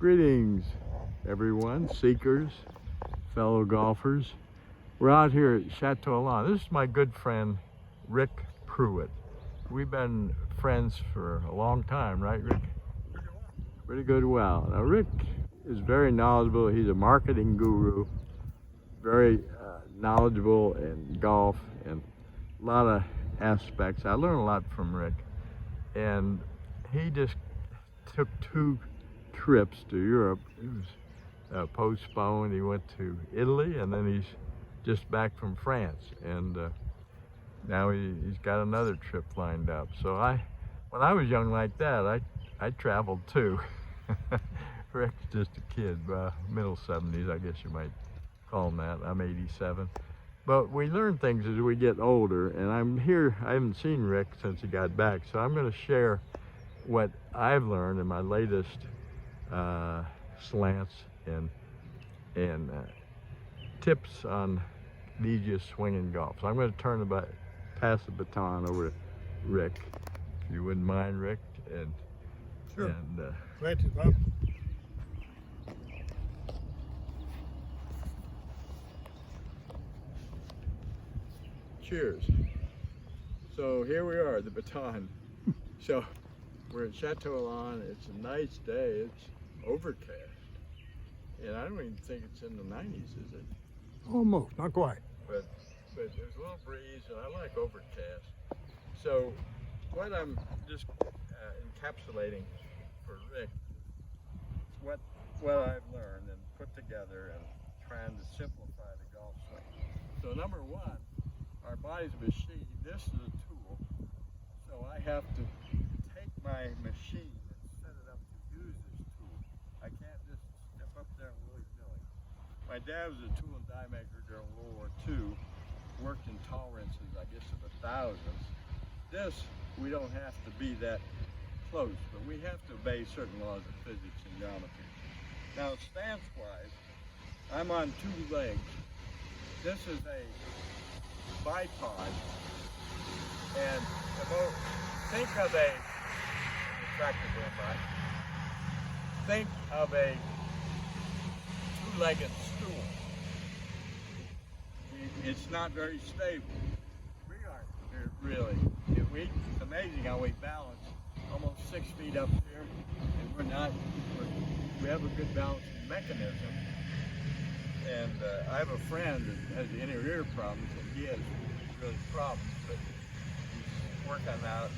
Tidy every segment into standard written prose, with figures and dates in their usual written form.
Greetings, everyone, seekers, fellow golfers. We're out here at Chateau Elan. This is my good friend, Rick Pruitt. We've been friends for a long time, right, Rick? Pretty good. Well. Now, Rick is very knowledgeable. He's a marketing guru, very knowledgeable in golf and a lot of aspects. I learned a lot from Rick, and he just took 2 trips to Europe. It was postponed. He went to Italy, and then he's just back from France, and now he's got another trip lined up. So when I was young like that, I traveled too. Rick's just a kid, middle 70s, I guess you might call him that. I'm 87. But we learn things as we get older, and I'm here. I haven't seen Rick since he got back, so I'm going to share what I've learned in my latest slants and tips on collegiate swinging golf. So I'm going to pass the baton over to Rick, if you wouldn't mind, Rick. And sure. And, glad to, Bob. Cheers. So here we are, the baton. So we're at Chateau Elan. It's a nice day. It's overcast. And I don't even think it's in the 90s, is it? Almost, not quite. But there's a little breeze, and I like overcast. So what I'm just encapsulating for Rick is what I've learned and put together and trying to simplify the golf swing. So number 1, our body's a machine. This is a tool. So I have to take my machine and set it up to use this tool. I can't just step up there and willy-nilly. My dad was a tool and die maker during World War II, worked in tolerances, I guess, of the thousands. This, we don't have to be that close, but we have to obey certain laws of physics and geometry. Now, stance-wise, I'm on 2 legs. This is a bipod, and think of a think of a 2-legged stool. It's not very stable. We aren't really. It's amazing how we balance almost 6 feet up here, and we have a good balancing mechanism. And I have a friend that has inner ear problems, and he has really problems, but he's working on that.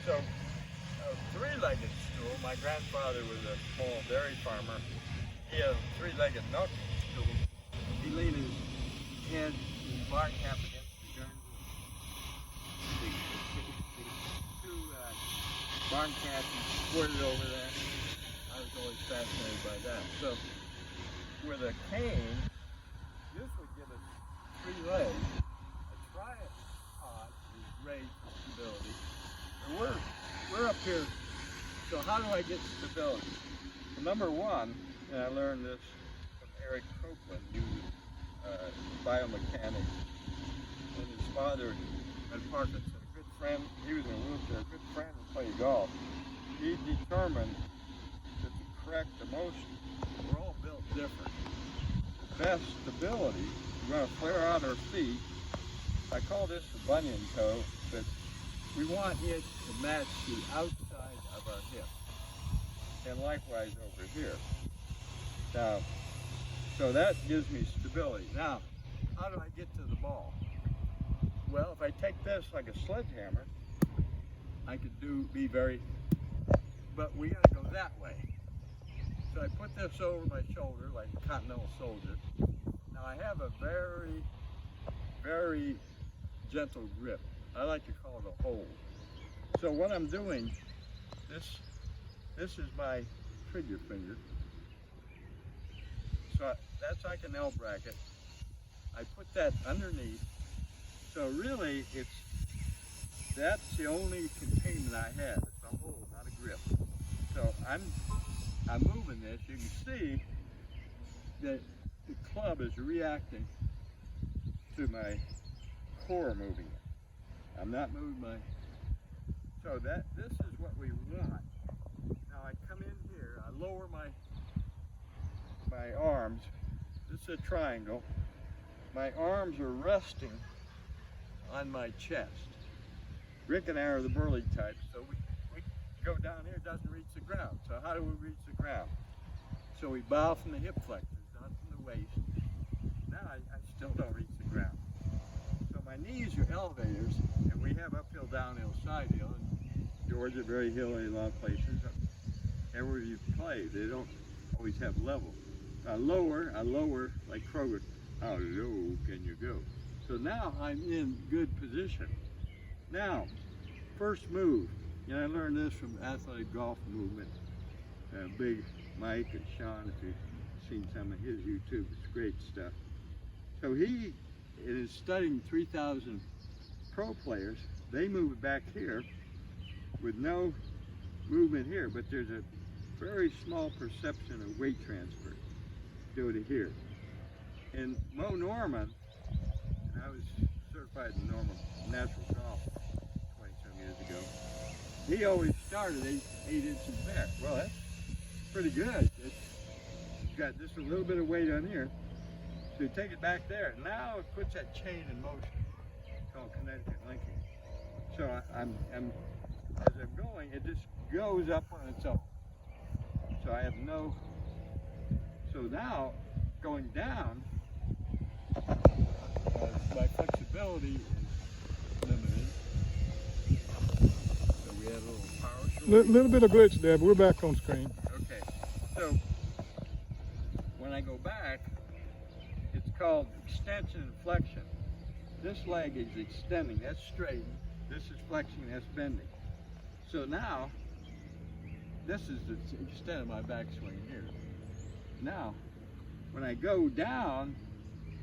So a 3-legged stool, my grandfather was a small dairy farmer. He had a 3-legged knuckle stool. He leaned his head and barn cap against the gun. Two barn cats and squirted over there. I was always fascinated by that. So with a cane, this would give us 3 legs. A tripod is great for stability. And we're up here, so how do I get stability? Well, number 1, and I learned this from Eric Copeland, who biomechanics, and his father had Parkinson's, a good friend. He was in a wheelchair, a good friend who played golf. He determined that to correct the motion, we're all built different. The best stability, we're going to flare out our feet. I call this the bunion toe, but we want it to match the outside of our hip. And likewise over here. Now, so that gives me stability. Now, how do I get to the ball? Well, if I take this like a sledgehammer, I could be very, but we gotta go that way. So I put this over my shoulder like a continental soldier. Now I have a very, very gentle grip. I like to call it a hold. So what I'm doing, this is my trigger finger. So that's like an L bracket. I put that underneath. So really, that's the only containment I have. It's a hold, not a grip. So I'm moving this. You can see that the club is reacting to my core moving it. I'm not moving my. So this is what we want. Now I come in here, I lower my my arms, this is a triangle, my arms are resting on my chest. Rick and I are the burly type, so we go down here, it doesn't reach the ground. So how do we reach the ground? So we bow from the hip flexors, not from the waist. Now I still don't reach the ground. So my knees are elevators, and we have uphill, downhill, side hill, and Georgia, very hilly, a lot of places. Everywhere you play, they don't always have level. I lower, like Kroger. How low can you go? So now I'm in good position. Now, first move, and I learned this from Athletic Golf Movement. Big Mike and Sean, if you've seen some of his YouTube, it's great stuff. So he is studying 3,000 pro players. They move back here with no movement here, but there's a very small perception of weight transfer go to here. And Mo Norman, and I was certified in normal natural golf 20-some years ago, he always started 8 inches back. Well, that's pretty good. It's got just a little bit of weight on here. So you take it back there. Now it puts that chain in motion. It's called Connecticut linking. So as I'm going, it just goes up on its own. So I have no, so now going down, my flexibility is limited. So we had a little power short. Little bit of glitch there, but we're back on screen. Okay, so when I go back, it's called extension and flexion. This leg is extending, that's straight. This is flexing, that's bending. So now, this is the extent of my backswing here. Now, when I go down,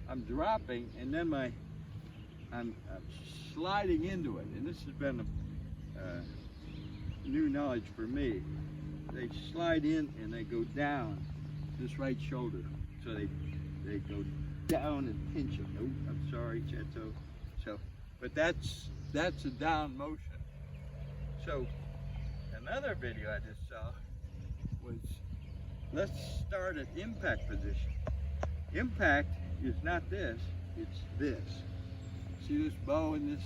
I'm dropping, and then I'm sliding into it. And this has been new knowledge for me. They slide in and they go down this right shoulder. So they go down and pinch it. Oh, I'm sorry, Cheto. So, but that's a down motion. So another video I just saw was, let's start at impact position. Impact is not this, it's this. See this bow and this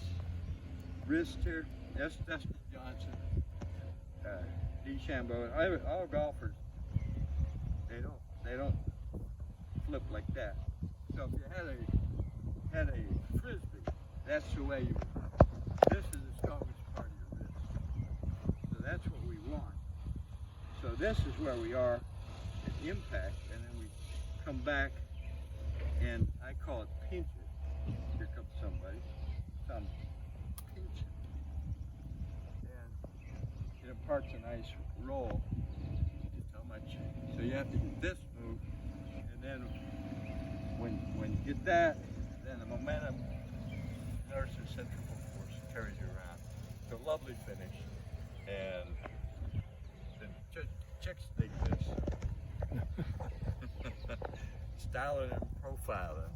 wrist here? That's Dustin Johnson, DeChambeau. All golfers, they don't flip like that. So if you had a frisbee, that's the way you would. This is the strongest part of your wrist. So that's what we want. So this is where we are at impact, and then we come back, and I call it pinch it. Here comes somebody. Some pinch it. And it imparts a nice roll. Just how much. So you have to get this move, and then when you get that, then the momentum inertia centrifugal force carries you around. It's a lovely finish, and the chicks dig this. Styling and profiling.